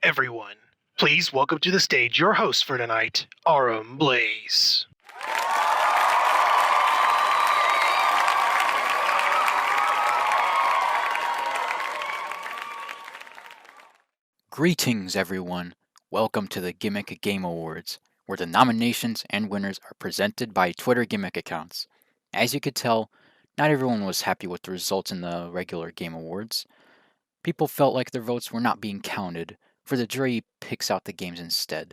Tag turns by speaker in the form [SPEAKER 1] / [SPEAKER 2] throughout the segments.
[SPEAKER 1] everyone. Please welcome to the stage your host for tonight, Arum Blaze.
[SPEAKER 2] Greetings, everyone. Welcome to the Gimmick Game Awards, where the nominations and winners are presented by Twitter Gimmick accounts. As you could tell, not everyone was happy with the results in the regular Game Awards. People felt like their votes were not being counted, for the jury picks out the games instead.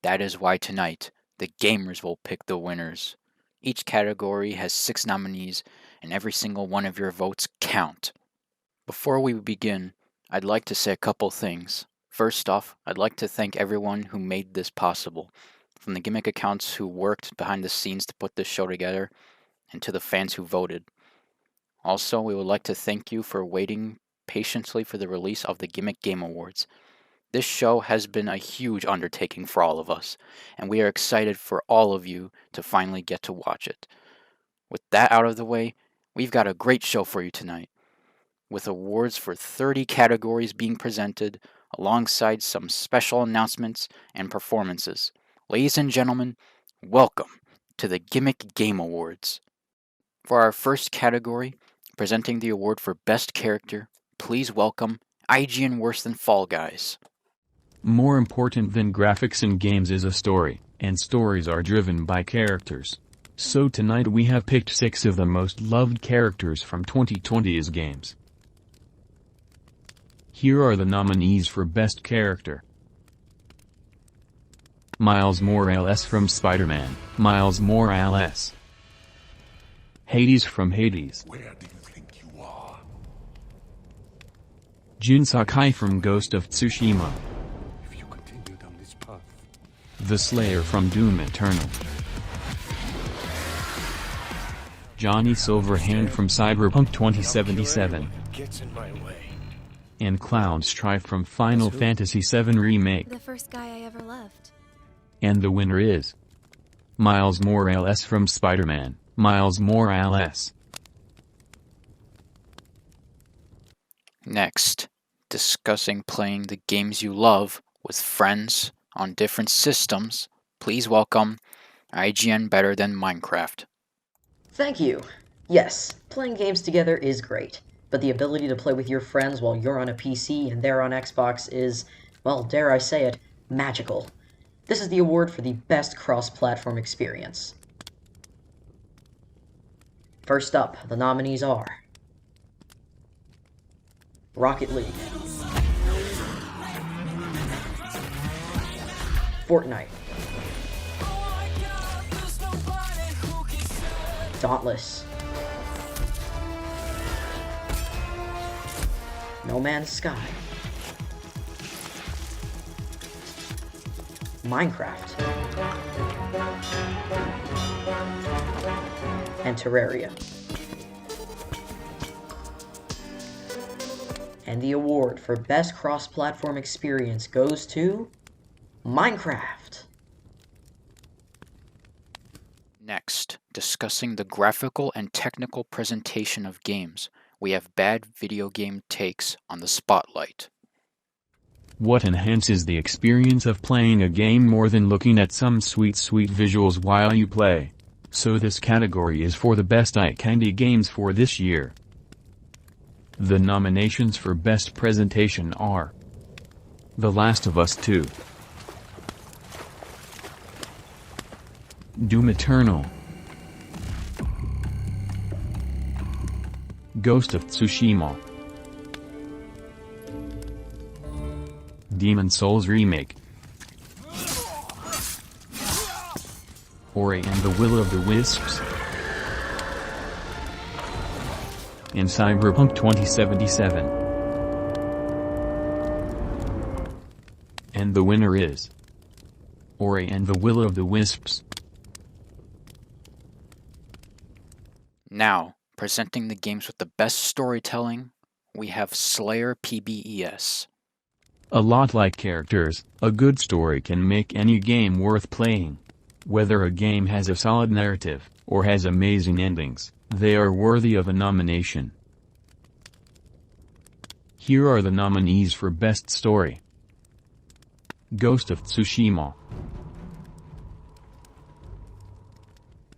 [SPEAKER 2] That is why tonight, the gamers will pick the winners. Each category has 6 nominees, and every single one of your votes count. Before we begin, I'd like to say a couple things. First off, I'd like to thank everyone who made this possible, from the Gimmick accounts who worked behind the scenes to put this show together, and to the fans who voted. Also, we would like to thank you for waiting patiently for the release of the Gimmick Game Awards. This show has been a huge undertaking for all of us, and we are excited for all of you to finally get to watch it. With that out of the way, we've got a great show for you tonight, with awards for 30 categories being presented, alongside some special announcements and performances. Ladies and gentlemen, welcome to the Gimmick Game Awards. For our first category, presenting the award for Best Character, please welcome IGN Worse Than Fall Guys.
[SPEAKER 3] More important than graphics in games is a story, and stories are driven by characters. So tonight we have picked 6 of the most loved characters from 2020's games. Here are the nominees for Best Character. Miles Morales from Spider-Man, Miles Morales. Hades from Hades.
[SPEAKER 4] Where do you think you are?
[SPEAKER 3] Jin Sakai from Ghost of Tsushima.
[SPEAKER 4] If you continue down this path.
[SPEAKER 3] The Slayer from Doom Eternal. Johnny Silverhand from Cyberpunk 2077.
[SPEAKER 4] Gets in my way.
[SPEAKER 3] And Cloud Strife from Final Fantasy VII Remake.
[SPEAKER 5] The first guy I ever loved.
[SPEAKER 3] And the winner is Miles Morales from Spider-Man, Miles Morales.
[SPEAKER 2] Next, discussing playing the games you love with friends on different systems, please welcome IGN Better Than Minecraft.
[SPEAKER 6] Thank you. Yes, playing games together is great, but the ability to play with your friends while you're on a PC and they're on Xbox is, well, dare I say it, magical. This is the award for the best cross-platform experience. First up, the nominees are Rocket League, Fortnite, Dauntless, No Man's Sky, Minecraft, and Terraria. And the award for Best Cross-Platform Experience goes to Minecraft.
[SPEAKER 2] Next, discussing the graphical and technical presentation of games, we have Bad Video Game Takes on the Spotlight.
[SPEAKER 3] What enhances the experience of playing a game more than looking at some sweet visuals while you play? So this category is for the best eye candy games for this year. The nominations for Best Presentation are The Last of Us 2, Doom Eternal, Ghost of Tsushima, Demon's Souls Remake, Ori and the Will of the Wisps, and Cyberpunk 2077. And the winner is Ori and the Will of the Wisps.
[SPEAKER 2] Now, presenting the games with the best storytelling, we have Slayer PBES.
[SPEAKER 3] A lot like characters, a good story can make any game worth playing. Whether a game has a solid narrative, or has amazing endings, they are worthy of a nomination. Here are the nominees for Best Story. Ghost of Tsushima,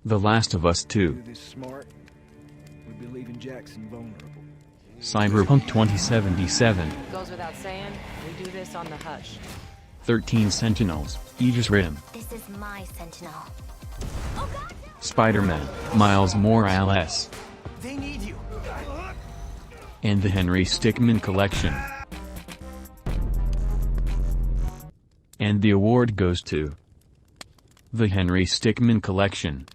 [SPEAKER 3] The Last of Us 2,
[SPEAKER 5] Do this smart, we'd be leaving Jackson vulnerable.
[SPEAKER 3] Cyberpunk 2077,
[SPEAKER 7] Goes without saying, we do this on the hush.
[SPEAKER 3] 13 Sentinels, Aegis Rim,
[SPEAKER 8] This is my sentinel.
[SPEAKER 3] Spider-Man, Miles Morales,
[SPEAKER 5] They need you.
[SPEAKER 3] and the Henry Stickmin Collection. And the award goes to the Henry Stickmin Collection.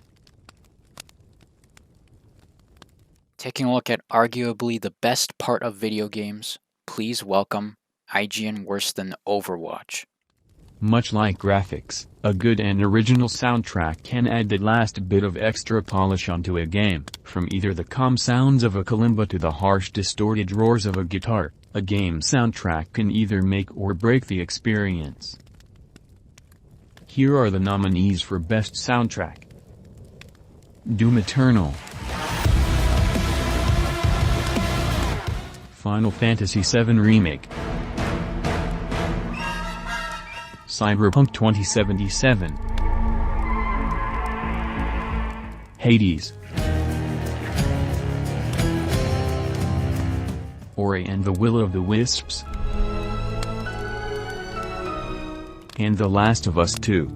[SPEAKER 2] Taking a look at arguably the best part of video games, please welcome IGN Worse Than Overwatch.
[SPEAKER 3] Much like graphics, a good and original soundtrack can add that last bit of extra polish onto a game. From either the calm sounds of a kalimba to the harsh distorted roars of a guitar, a game soundtrack can either make or break the experience. Here are the nominees for Best Soundtrack: Doom Eternal, Final Fantasy VII Remake, Cyberpunk 2077, Hades, Ori and the Will of the Wisps, and The Last of Us 2.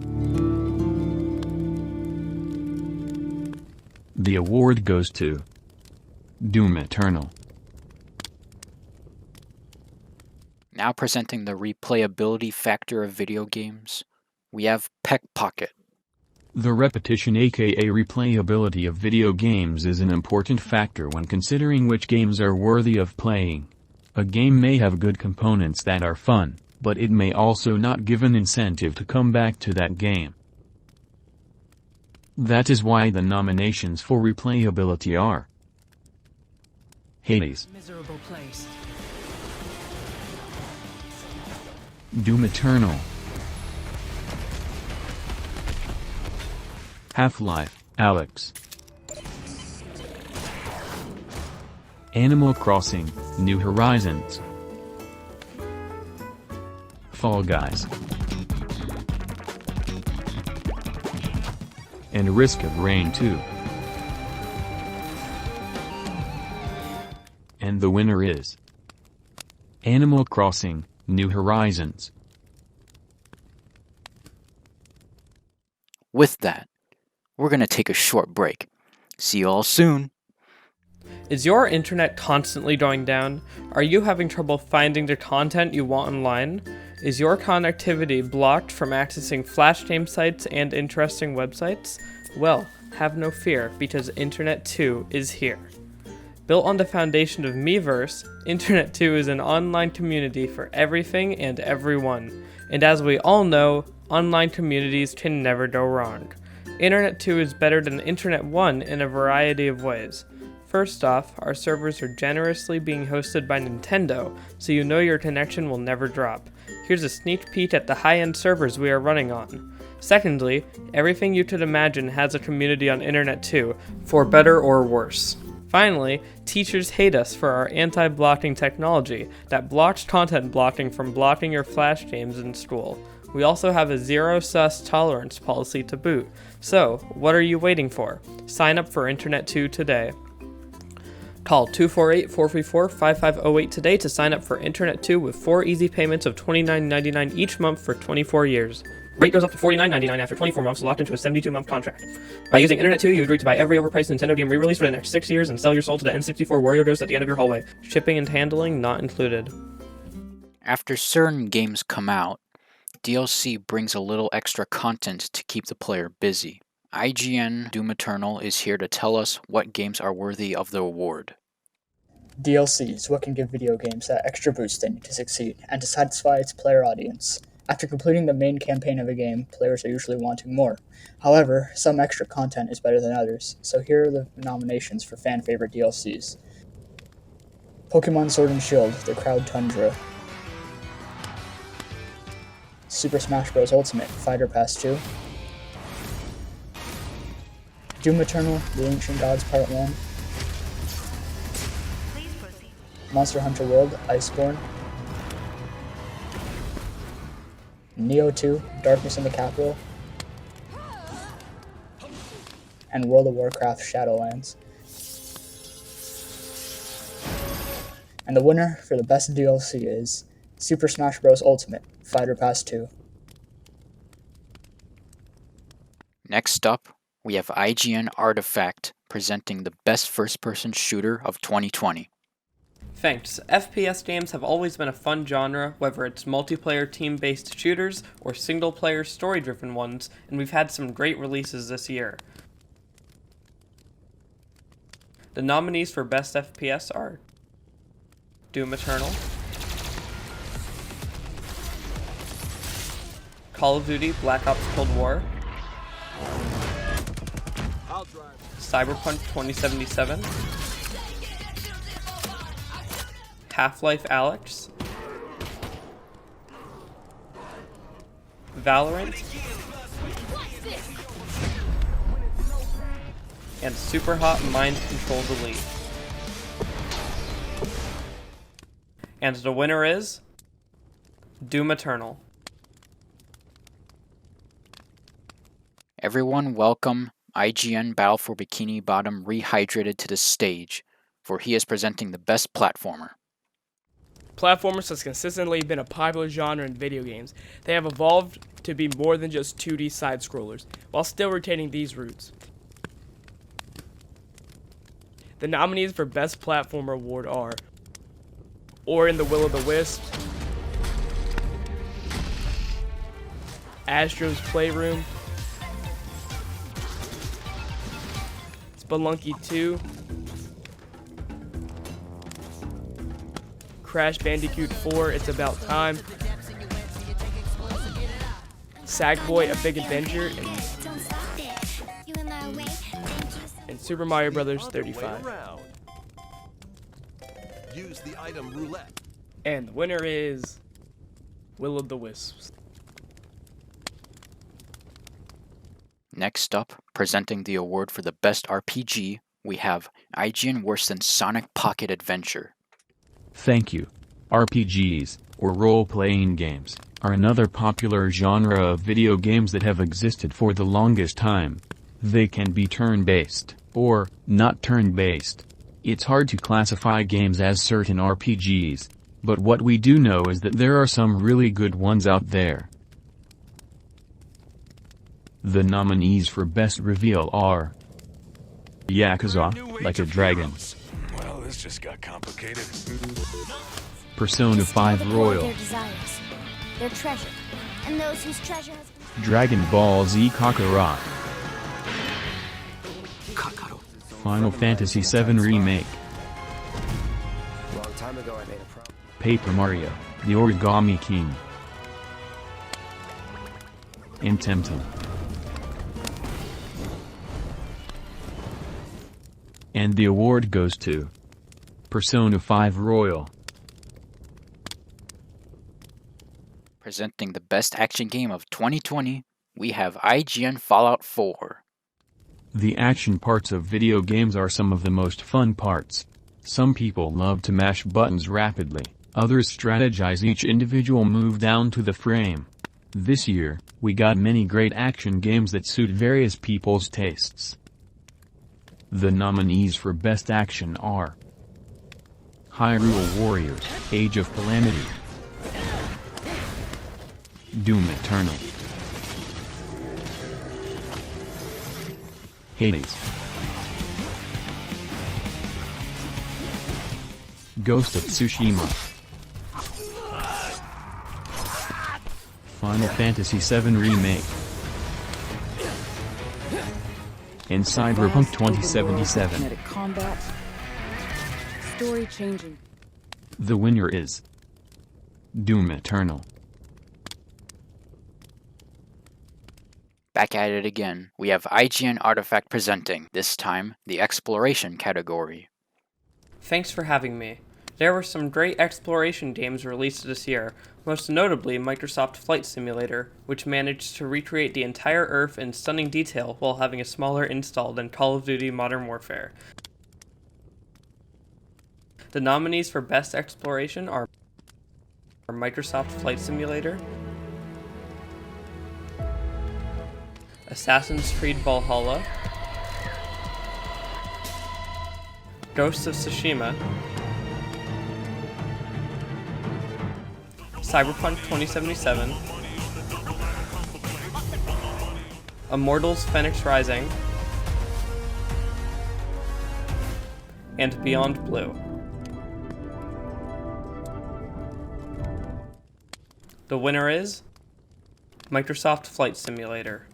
[SPEAKER 3] The award goes to Doom Eternal.
[SPEAKER 2] Now presenting the replayability factor of video games, we have Peck Pocket.
[SPEAKER 3] The repetition aka replayability of video games is an important factor when considering which games are worthy of playing. A game may have good components that are fun, but it may also not give an incentive to come back to that game. That is why the nominations for replayability are Hades,
[SPEAKER 7] Miserable place.
[SPEAKER 3] Doom Eternal, Half-Life, Alyx, Animal Crossing, New Horizons, Fall Guys, and Risk of Rain 2. And the winner is Animal Crossing, New Horizons.
[SPEAKER 2] With that, we're going to take a short break. See you all soon.
[SPEAKER 9] Is your internet constantly going down? Are you having trouble finding the content you want online? Is your connectivity blocked from accessing flash game sites and interesting websites? Well, have no fear, because Internet 2 is here. Built on the foundation of Miiverse, Internet 2 is an online community for everything and everyone. And as we all know, online communities can never go wrong. Internet 2 is better than Internet 1 in a variety of ways. First off, our servers are generously being hosted by Nintendo, so you know your connection will never drop. Here's a sneak peek at the high-end servers we are running on. Secondly, everything you could imagine has a community on Internet 2, for better or worse. Finally, teachers hate us for our anti-blocking technology that blocks content blocking from blocking your flash games in school. We also have a zero sus tolerance policy to boot. So, what are you waiting for? Sign up for Internet 2 today. Call 248-434-5508 today to sign up for Internet 2 with 4 easy payments of $29.99 each month for 24 years. Rate goes up to $49.99 after 24 months, locked into a 72-month contract. By using Internet 2, you agree to buy every overpriced Nintendo game re-release for the next 6 years and sell your soul to the N64 warrior ghost at the end of your hallway. Shipping and handling not included.
[SPEAKER 2] After certain games come out, DLC brings a little extra content to keep the player busy. IGN Doom Eternal is here to tell us what games are worthy of the award.
[SPEAKER 10] DLC is what can give video games that extra boost they need to succeed and to satisfy its player audience. After completing the main campaign of a game, players are usually wanting more. However, some extra content is better than others, so here are the nominations for fan-favorite DLCs. Pokemon Sword and Shield, The Crowd Tundra. Super Smash Bros. Ultimate, Fighter Pass 2. Doom Eternal, The Ancient Gods Part 1. Monster Hunter World, Iceborne. Neo 2, Darkness in the Capital, and World of Warcraft Shadowlands. And the winner for the best DLC is Super Smash Bros. Ultimate Fighter Pass 2.
[SPEAKER 2] Next up, we have IGN Artifact presenting the best first-person shooter of 2020.
[SPEAKER 9] Thanks. FPS games have always been a fun genre, whether it's multiplayer team-based shooters or single-player story-driven ones, and we've had some great releases this year. The nominees for Best FPS are Doom Eternal, Call of Duty Black Ops Cold War, Cyberpunk 2077, Half-Life Alyx, Valorant, and Superhot Mind Control Elite. And the winner is Doom Eternal.
[SPEAKER 2] Everyone welcome IGN Battle for Bikini Bottom Rehydrated to the stage, for he is presenting the best platformer.
[SPEAKER 8] Platformers has consistently been a popular genre in video games. They have evolved to be more than just 2D side-scrollers, while still retaining these roots. The nominees for Best Platformer Award are Ori and the Will of the Wisp, Astro's Playroom, Spelunky 2, Crash Bandicoot 4, It's About Time, Sackboy, A Big Adventure, and Super Mario Bros. 35.
[SPEAKER 4] Use the item roulette.
[SPEAKER 8] And the winner is Will of the Wisps.
[SPEAKER 2] Next up, presenting the award for the best RPG, we have IGN Worse Than Sonic Pocket Adventure.
[SPEAKER 3] Thank you. RPGs, or role-playing games, are another popular genre of video games that have existed for the longest time. They can be turn-based, or not turn-based. It's hard to classify games as certain RPGs, but what we do know is that there are some really good ones out there. The nominees for Best Reveal are Yakuza, Like a Dragon,
[SPEAKER 4] Well, this just got complicated.
[SPEAKER 3] Persona 5 Royal,
[SPEAKER 11] Their desires, their treasure, and those whose treasure has been...
[SPEAKER 3] Dragon Ball Z Kakarot, Final Fantasy VII Remake,
[SPEAKER 5] Long time ago I made a promise.
[SPEAKER 3] Paper Mario, The Origami King, and Temtem. And the award goes to Persona 5 Royal.
[SPEAKER 2] Presenting the best action game of 2020, we have IGN Fallout 4.
[SPEAKER 3] The action parts of video games are some of the most fun parts. Some people love to mash buttons rapidly, others strategize each individual move down to the frame. This year, we got many great action games that suit various people's tastes. The nominees for Best Action are Hyrule Warriors, Age of Calamity, Doom Eternal, Hades, Ghost of Tsushima, Final Fantasy VII Remake, and Cyberpunk 2077.
[SPEAKER 7] Kinetic combat. Story changing.
[SPEAKER 3] The winner is Doom Eternal.
[SPEAKER 2] Back at it again, we have IGN Artifact presenting, this time, the Exploration category.
[SPEAKER 9] Thanks for having me. There were some great exploration games released this year, most notably Microsoft Flight Simulator, which managed to recreate the entire Earth in stunning detail while having a smaller install than Call of Duty Modern Warfare. The nominees for Best Exploration are Microsoft Flight Simulator, Assassin's Creed Valhalla, Ghost of Tsushima, Cyberpunk 2077, Immortals Fenyx Rising, and Beyond Blue. The winner is Microsoft Flight Simulator.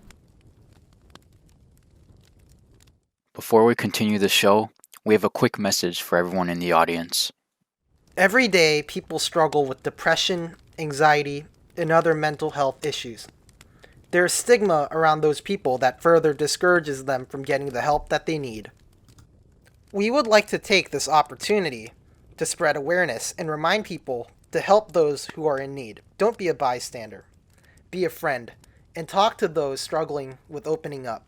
[SPEAKER 2] Before we continue the show, we have a quick message for everyone in the audience.
[SPEAKER 12] Every day, people struggle with depression, anxiety, and other mental health issues. There's stigma around those people that further discourages them from getting the help that they need. We would like to take this opportunity to spread awareness and remind people to help those who are in need. Don't be a bystander. Be a friend, and talk to those struggling with opening up.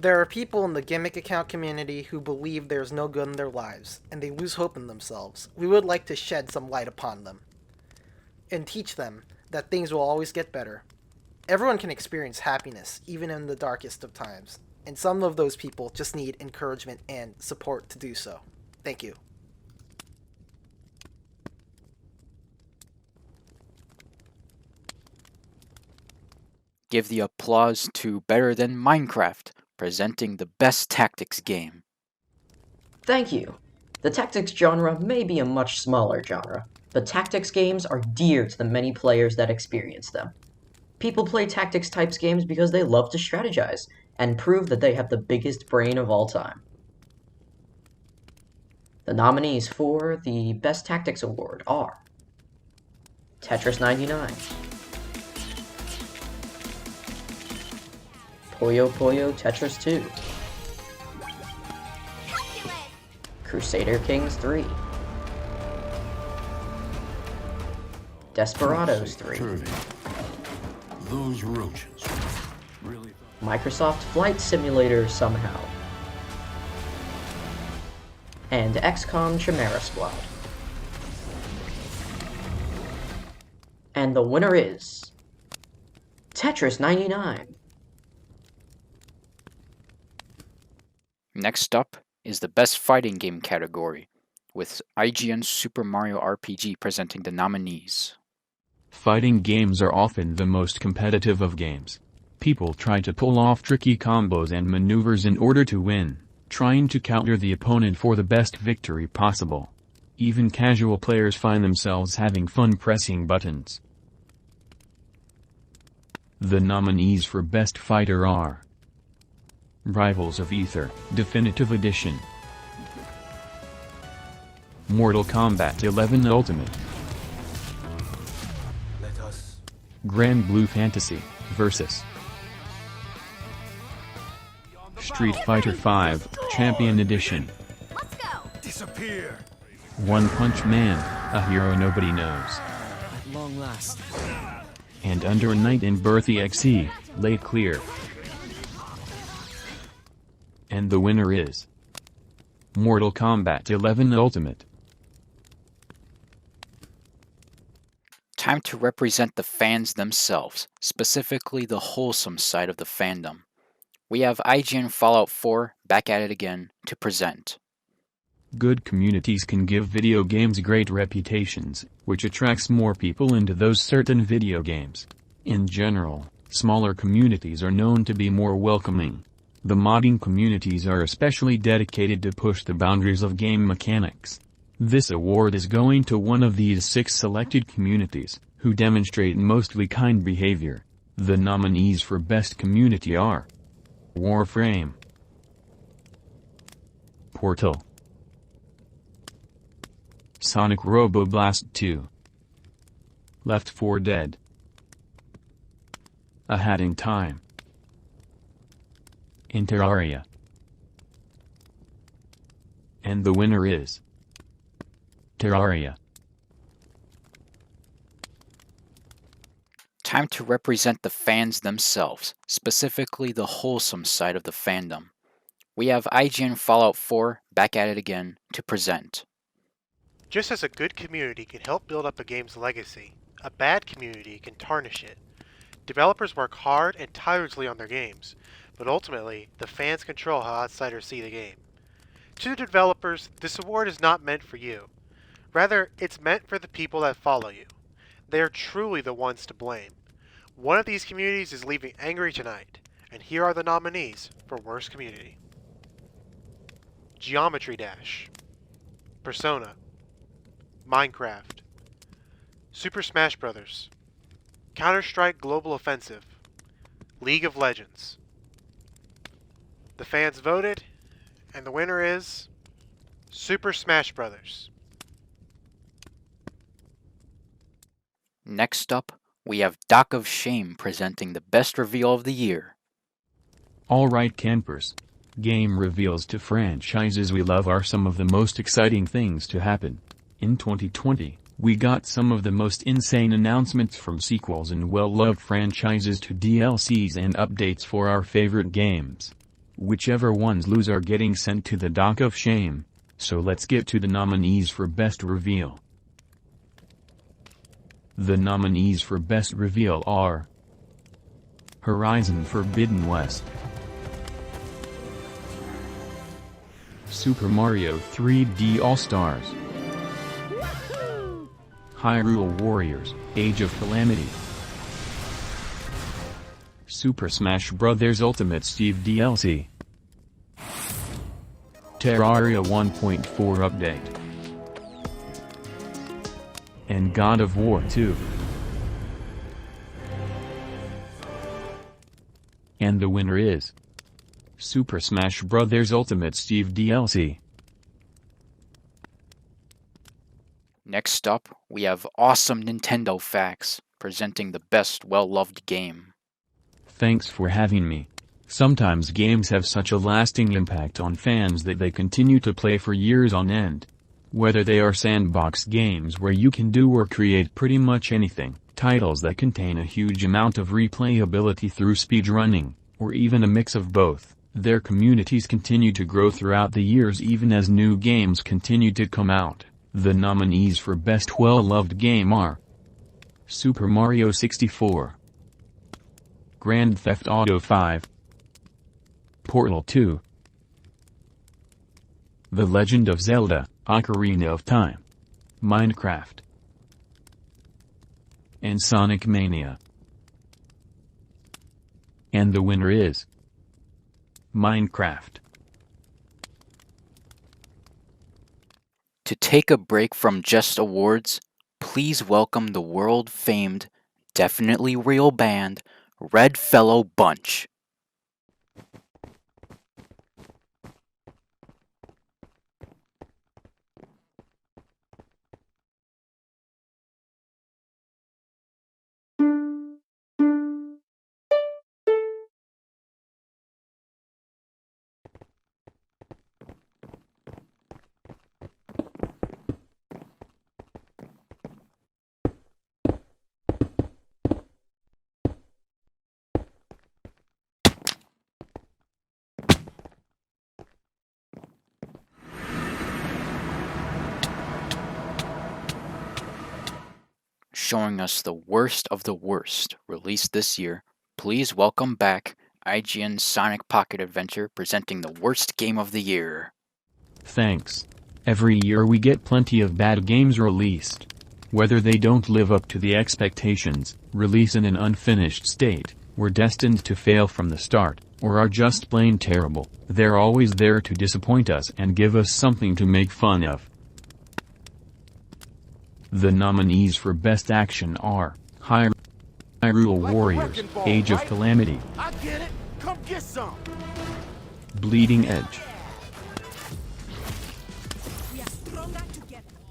[SPEAKER 12] There are people in the Gimmick account community who believe there's no good in their lives, and they lose hope in themselves. We would like to shed some light upon them, and teach them that things will always get better. Everyone can experience happiness, even in the darkest of times, and some of those people just need encouragement and support to do so. Thank you.
[SPEAKER 2] Give the applause to Better Than Minecraft, presenting the best tactics game.
[SPEAKER 6] Thank you. The tactics genre may be a much smaller genre, but tactics games are dear to the many players that experience them. People play tactics types games because they love to strategize, and prove that they have the biggest brain of all time. The nominees for the Best Tactics Award are Tetris 99, Puyo Puyo Tetris 2, Crusader Kings 3, Desperados 3,
[SPEAKER 4] Those roaches. Really?
[SPEAKER 6] Microsoft Flight Simulator somehow, and XCOM Chimera Squad. And the winner is Tetris 99.
[SPEAKER 2] Next up is the Best Fighting Game category, with IGN Super Mario RPG presenting the nominees.
[SPEAKER 3] Fighting games are often the most competitive of games. People try to pull off tricky combos and maneuvers in order to win, trying to counter the opponent for the best victory possible. Even casual players find themselves having fun pressing buttons. The nominees for Best Fighter are Rivals of Aether, Definitive Edition, Mortal Kombat 11 Ultimate, Grand Blue Fantasy vs. Street Fighter V Champion Edition,
[SPEAKER 4] Disappear.
[SPEAKER 3] One Punch Man, a hero nobody knows,
[SPEAKER 5] At long last.
[SPEAKER 3] and Under Night in Birth EXE, Late Clear. And the winner is Mortal Kombat 11 Ultimate.
[SPEAKER 2] Time to represent the fans themselves, specifically the wholesome side of the fandom. We have IGN Fallout 4 back at it again to present.
[SPEAKER 3] Good communities can give video games great reputations, which attracts more people into those certain video games. In general, smaller communities are known to be more welcoming. The modding communities are especially dedicated to push the boundaries of game mechanics. This award is going to one of these 6 selected communities, who demonstrate mostly kind behavior. The nominees for Best Community are Warframe, Portal, Sonic Roboblast 2, Left 4 Dead, A Hat in Time, Terraria. And the winner is Terraria.
[SPEAKER 2] Time to represent the fans themselves, specifically the wholesome side of the fandom. We have IGN Fallout 4 back at it again to present.
[SPEAKER 1] Just as a good community can help build up a game's legacy, a bad community can tarnish it. Developers work hard and tirelessly on their games, but ultimately, the fans control how outsiders see the game. To the developers, this award is not meant for you. Rather, it's meant for the people that follow you. They are truly the ones to blame. One of these communities is leaving angry tonight, and here are the nominees for Worst Community. Geometry Dash, Persona, Minecraft, Super Smash Bros., Counter-Strike Global Offensive, League of Legends. The fans voted, and the winner is Super Smash Bros.
[SPEAKER 2] Next up, we have Dock of Shame presenting the best reveal of the year.
[SPEAKER 3] Alright campers. Game reveals to franchises we love are some of the most exciting things to happen. In 2020, we got some of the most insane announcements from sequels and well-loved franchises to DLCs and updates for our favorite games. Whichever ones lose are getting sent to the Dock of Shame, so let's get to the nominees for Best Reveal. The nominees for Best Reveal are Horizon Forbidden West, Super Mario 3D All-Stars, Hyrule Warriors, Age of Calamity, Super Smash Bros. Ultimate Steve DLC, Terraria 1.4 Update, and God of War 2. And the winner is Super Smash Bros. Ultimate Steve DLC.
[SPEAKER 2] Next up, we have Awesome Nintendo Facts presenting the best well-loved game.
[SPEAKER 3] Thanks for having me. Sometimes games have such a lasting impact on fans that they continue to play for years on end. Whether they are sandbox games where you can do or create pretty much anything, titles that contain a huge amount of replayability through speedrunning, or even a mix of both, their communities continue to grow throughout the years even as new games continue to come out. The nominees for Best Well-Loved Game are Super Mario 64, Grand Theft Auto 5, Portal 2, The Legend of Zelda: Ocarina of Time, Minecraft, and Sonic Mania. And the winner is Minecraft.
[SPEAKER 2] To take a break from just awards, please welcome the world-famed, definitely real band, Red Fellow Bunch. Showing us the worst of the worst released this year, please welcome back IGN Sonic Pocket Adventure presenting the worst game of the year.
[SPEAKER 3] Thanks. Every year we get plenty of bad games released. Whether they don't live up to the expectations, release in an unfinished state, were destined to fail from the start, or are just plain terrible, they're always there to disappoint us and give us something to make fun of. The nominees for Best Action are Hyrule Warriors, Age of Calamity,
[SPEAKER 4] I get it. Come get some.
[SPEAKER 3] Bleeding Edge,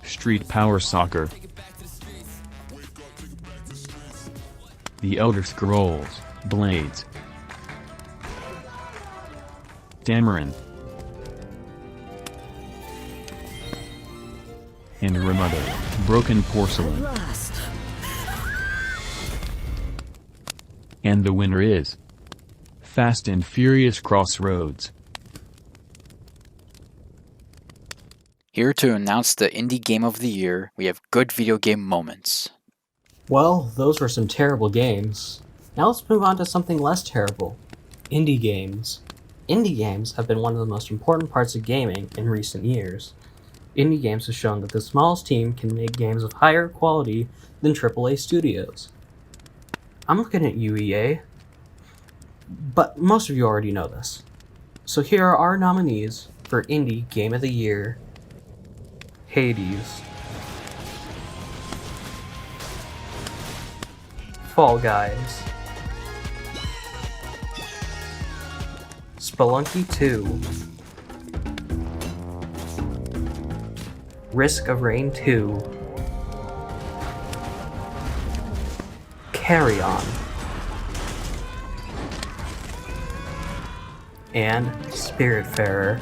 [SPEAKER 3] Street Power Soccer, The Elder Scrolls, Blades, Tamarin, and Ramada, Broken Porcelain. And the winner is Fast and Furious Crossroads.
[SPEAKER 2] Here to announce the Indie Game of the Year, we have Good Video Game Moments.
[SPEAKER 13] Well, those were some terrible games. Now let's move on to something less terrible. Indie games. Indie games have been one of the most important parts of gaming in recent years. Indie games have shown that the smallest team can make games of higher quality than AAA studios. I'm looking at you, EA. But most of you already know this. So here are our nominees for Indie Game of the Year. Hades, Fall Guys, Spelunky 2, Risk of Rain 2, Carrion, and Spiritfarer.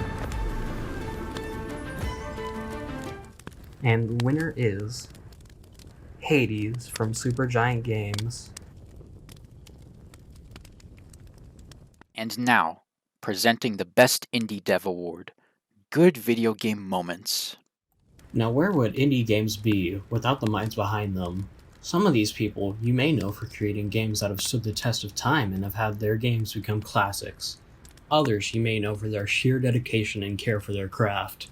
[SPEAKER 13] And the winner is Hades from Supergiant Games.
[SPEAKER 2] And now, presenting the Best Indie Dev Award, Good Video Game Moments.
[SPEAKER 13] Now, where would indie games be without the minds behind them? Some of these people you may know for creating games that have stood the test of time and have had their games become classics. Others you may know for their sheer dedication and care for their craft.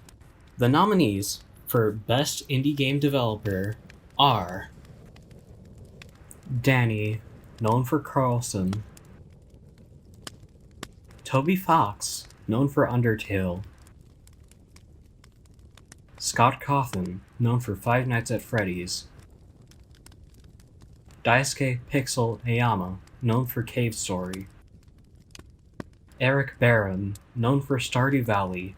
[SPEAKER 13] The nominees for Best Indie Game Developer are Danny, known for Carlson, Toby Fox, known for Undertale, Scott Cawthon, known for Five Nights at Freddy's, Daisuke Pixel Ayama, known for Cave Story, Eric Barron, known for Stardew Valley,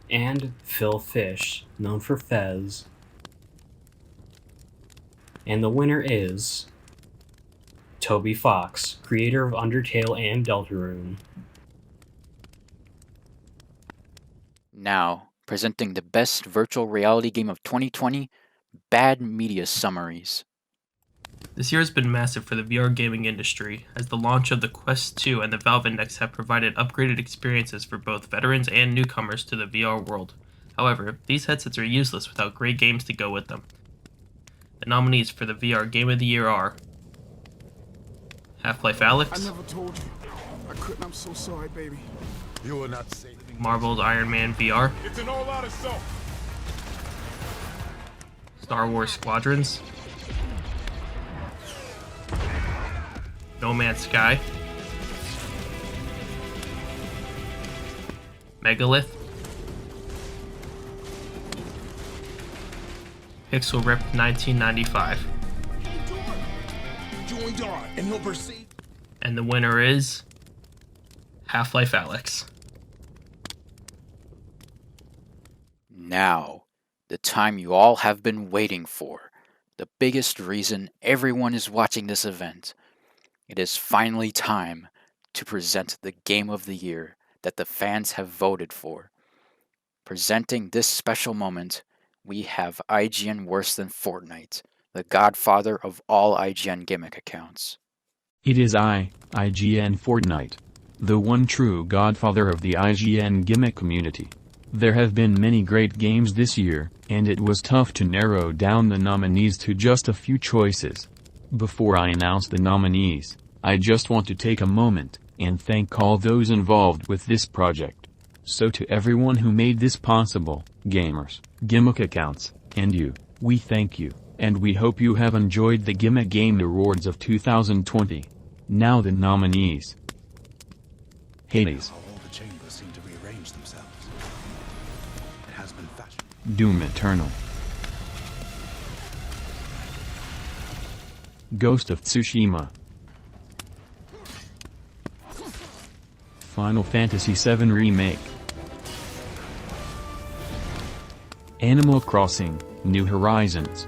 [SPEAKER 13] and Phil Fish, known for Fez. And the winner is Toby Fox, creator of Undertale and Deltarune.
[SPEAKER 2] Now, presenting the Best Virtual Reality Game of 2020, Bad Media Summaries.
[SPEAKER 8] This year has been massive for the VR gaming industry, as the launch of the Quest 2 and the Valve Index have provided upgraded experiences for both veterans and newcomers to the VR world. However, these headsets are useless without great games to go with them. The nominees for the VR Game of the Year are Half-Life Alyx,
[SPEAKER 4] I never told you. I couldn't. I'm so sorry, baby. You are not safe.
[SPEAKER 8] Marvel's Iron Man VR,
[SPEAKER 4] It's an all-out assault.
[SPEAKER 8] Star Wars Squadrons, No Man's Sky, Megalith, Pixel Rip 1995.
[SPEAKER 4] Join Dart, and he'll perceive.
[SPEAKER 8] And the winner is Half-Life Alyx.
[SPEAKER 2] Now, the time you all have been waiting for, the biggest reason everyone is watching this event. It is finally time to present the Game of the Year that the fans have voted for. Presenting this special moment, we have IGN Worse Than Fortnite, the godfather of all IGN Gimmick accounts.
[SPEAKER 3] It is IGN Fortnite, the one true godfather of the IGN Gimmick community. There have been many great games this year, and it was tough to narrow down the nominees to just a few choices. Before I announce the nominees, I just want to take a moment and thank all those involved with this project. So to everyone who made this possible, gamers, Gimmick accounts, and you, we thank you, and we hope you have enjoyed the Gimmick Game Awards of 2020. Now the nominees. Hades,
[SPEAKER 4] All the chambers seem to rearrange themselves. It has been fashioned.
[SPEAKER 3] Doom Eternal, Ghost of Tsushima, Final Fantasy VII Remake, Animal Crossing, New Horizons,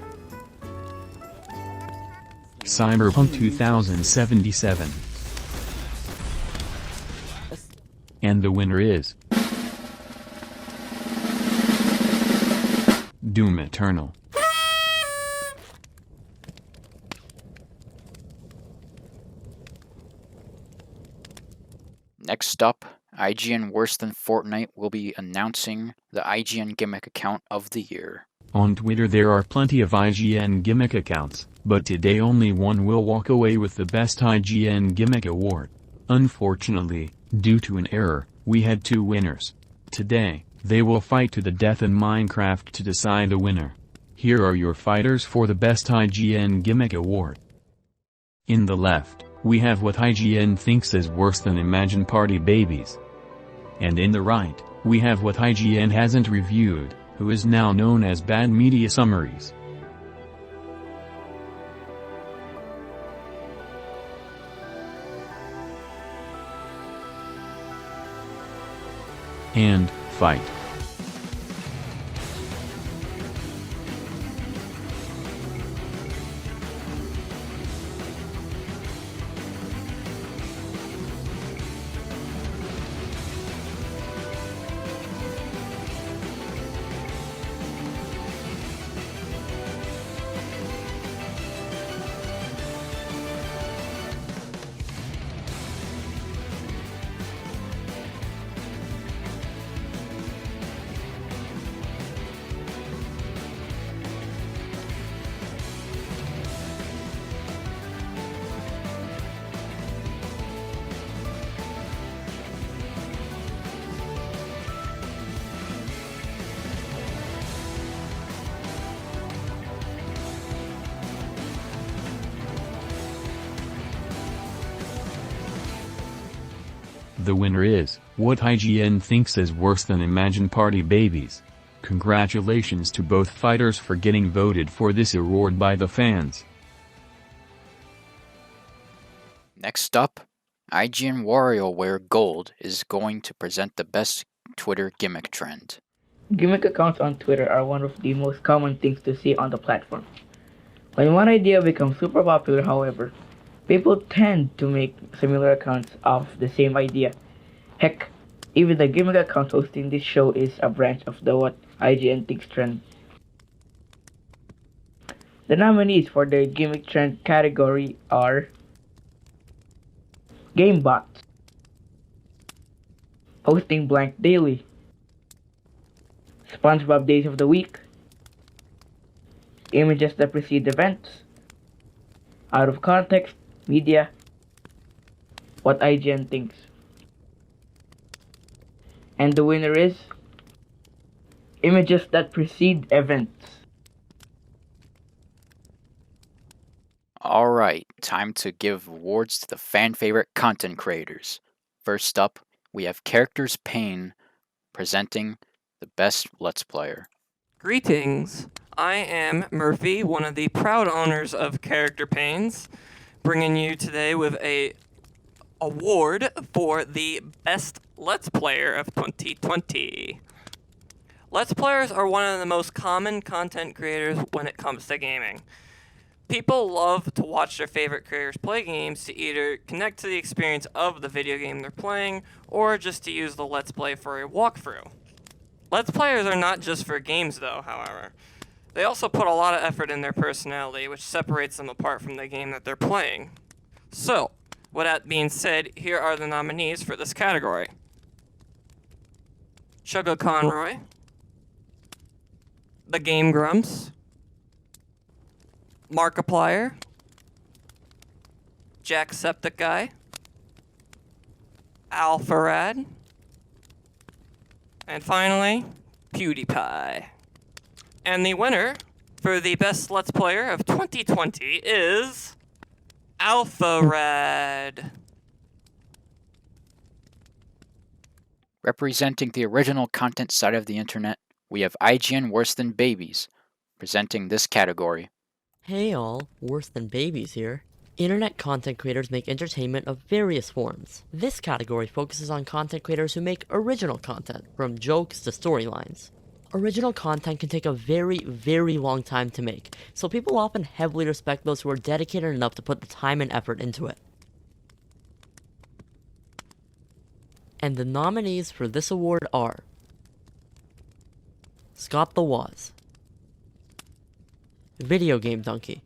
[SPEAKER 3] Cyberpunk 2077. And the winner is Doom Eternal.
[SPEAKER 2] Next up, IGN Worse Than Fortnite will be announcing the IGN Gimmick account of the year.
[SPEAKER 3] On Twitter there are plenty of IGN Gimmick accounts, but today only one will walk away with the Best IGN Gimmick award. Unfortunately, due to an error, we had 2 winners. Today, they will fight to the death in Minecraft to decide the winner. Here are your fighters for the Best IGN Gimmick award. In the left, we have what IGN thinks is worse than Imagine Party Babies. And in the right, we have what IGN hasn't reviewed, who is now known as Bad Media Summaries. And, fight. The winner is, what IGN thinks is worse than Imagine Party Babies. Congratulations to both fighters for getting voted for this award by the fans.
[SPEAKER 2] Next up, IGN WarioWare Gold is going to present the best Twitter gimmick trend.
[SPEAKER 14] Gimmick accounts on Twitter are one of the most common things to see on the platform. When one idea becomes super popular, however, people tend to make similar accounts of the same idea. Heck, even the gimmick account hosting this show is a branch of the what IGN thinks trend. The nominees for the gimmick trend category are GameBot, Hosting Blank Daily, SpongeBob Days of the Week, Images that precede events, Out of Context, Media, What IGN Thinks. And the winner is Images that precede events.
[SPEAKER 2] Alright, time to give awards to the fan favorite content creators. First up, we have Characters Pain presenting the best Let's Player.
[SPEAKER 15] Greetings! I am Murphy, one of the proud owners of Character Pains, bringing you today with a award for the best Let's Player of 2020. Let's Players are one of the most common content creators when it comes to gaming. People love to watch their favorite creators play games to either connect to the experience of the video game they're playing, or just to use the Let's Play for a walkthrough. Let's Players are not just for games though, however. They also put a lot of effort in their personality, which separates them apart from the game that they're playing. So, with that being said, here are the nominees for this category. Sugar Conroy, The Game Grumps, Markiplier, Jacksepticeye, Alpharad, and finally, PewDiePie. And the winner for the best Let's Player of 2020 is Alpharad.
[SPEAKER 2] Representing the original content side of the internet, we have IGN Worse Than Babies presenting this category.
[SPEAKER 16] Hey all, Worse Than Babies here. Internet content creators make entertainment of various forms. This category focuses on content creators who make original content, from jokes to storylines. Original content can take a very, very long time to make, so people often heavily respect those who are dedicated enough to put the time and effort into it. And the nominees for this award are Scott the Woz, Video Game Donkey,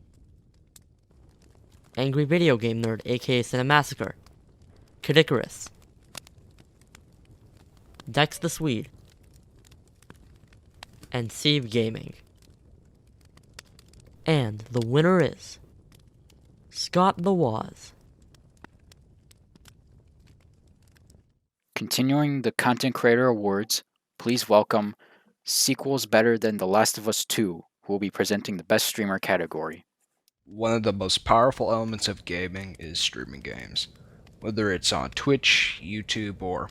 [SPEAKER 16] Angry Video Game Nerd aka Cinemassacre, Kadikarus, Dex the Swede, and Steve Gaming. And the winner is Scott the Waz.
[SPEAKER 2] Continuing the Content Creator Awards, please welcome Sequels Better Than The Last of Us 2, who will be presenting the Best Streamer category.
[SPEAKER 17] One of the most powerful elements of gaming is streaming games. Whether it's on Twitch, YouTube, or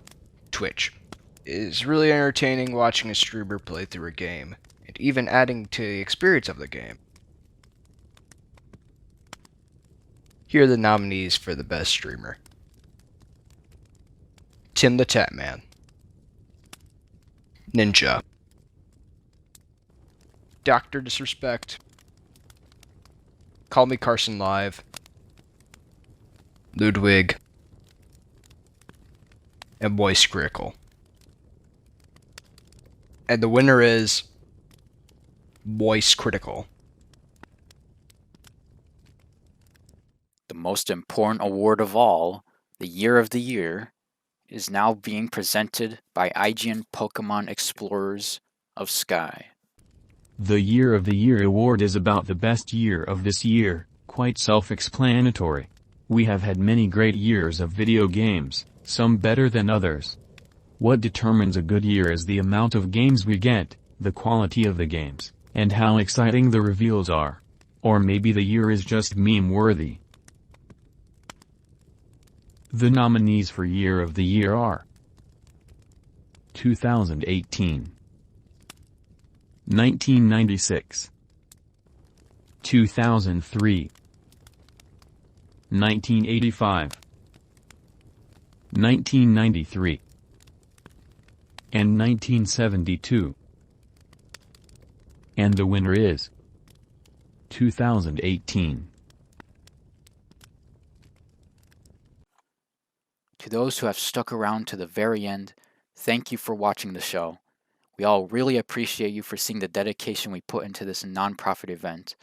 [SPEAKER 17] Twitch. It is really entertaining watching a streamer play through a game, and even adding to the experience of the game. Here are the nominees for the Best Streamer. Tim the Tatman, Ninja, Dr. Disrespect, Call Me Carson Live, Ludwig, and Voice Critical. And the winner is Voice Critical.
[SPEAKER 2] The most important award of all, the Year of the Year, is now being presented by IGN Pokemon Explorers of Sky.
[SPEAKER 3] The Year of the Year award is about the best year of this year, quite self-explanatory. We have had many great years of video games, some better than others. What determines a good year is the amount of games we get, the quality of the games, and how exciting the reveals are. Or maybe the year is just meme-worthy. The nominees for Year of the Year are 2018, 1996, 2003, 1985, 1993, and 1972. And the winner is 2018.
[SPEAKER 2] To those who have stuck around to the very end, thank you for watching the show. We all really appreciate you for seeing the dedication we put into this non-profit event.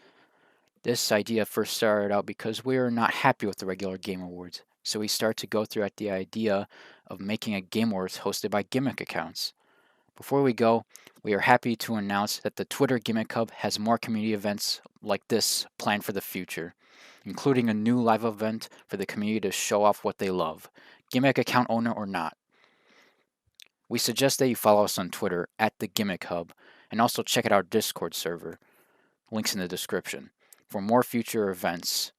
[SPEAKER 2] This idea first started out because we were not happy with the regular Game Awards, so we started to go through at the idea of making a Game Awards hosted by Gimmick accounts. Before we go, we are happy to announce that the Twitter Gimmick Hub has more community events like this planned for the future, including a new live event for the community to show off what they love, Gimmick account owner or not. We suggest that you follow us on Twitter at the Gimmick Hub, and also check out our Discord server, links in the description, for more future events.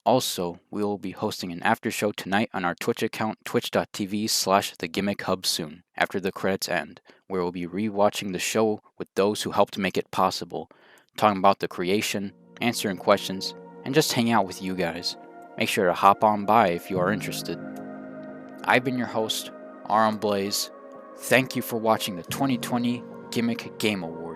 [SPEAKER 2] Also, we will be hosting an after show tonight on our Twitch account, twitch.tv/thegimmick-hub soon, after the credits end, where we'll be rewatching the show with those who helped make it possible, talking about the creation, answering questions, and just hanging out with you guys. Make sure to hop on by if you are interested. I've been your host, Aron Blaze. Thank you for watching the 2020 Gimmick Game Awards.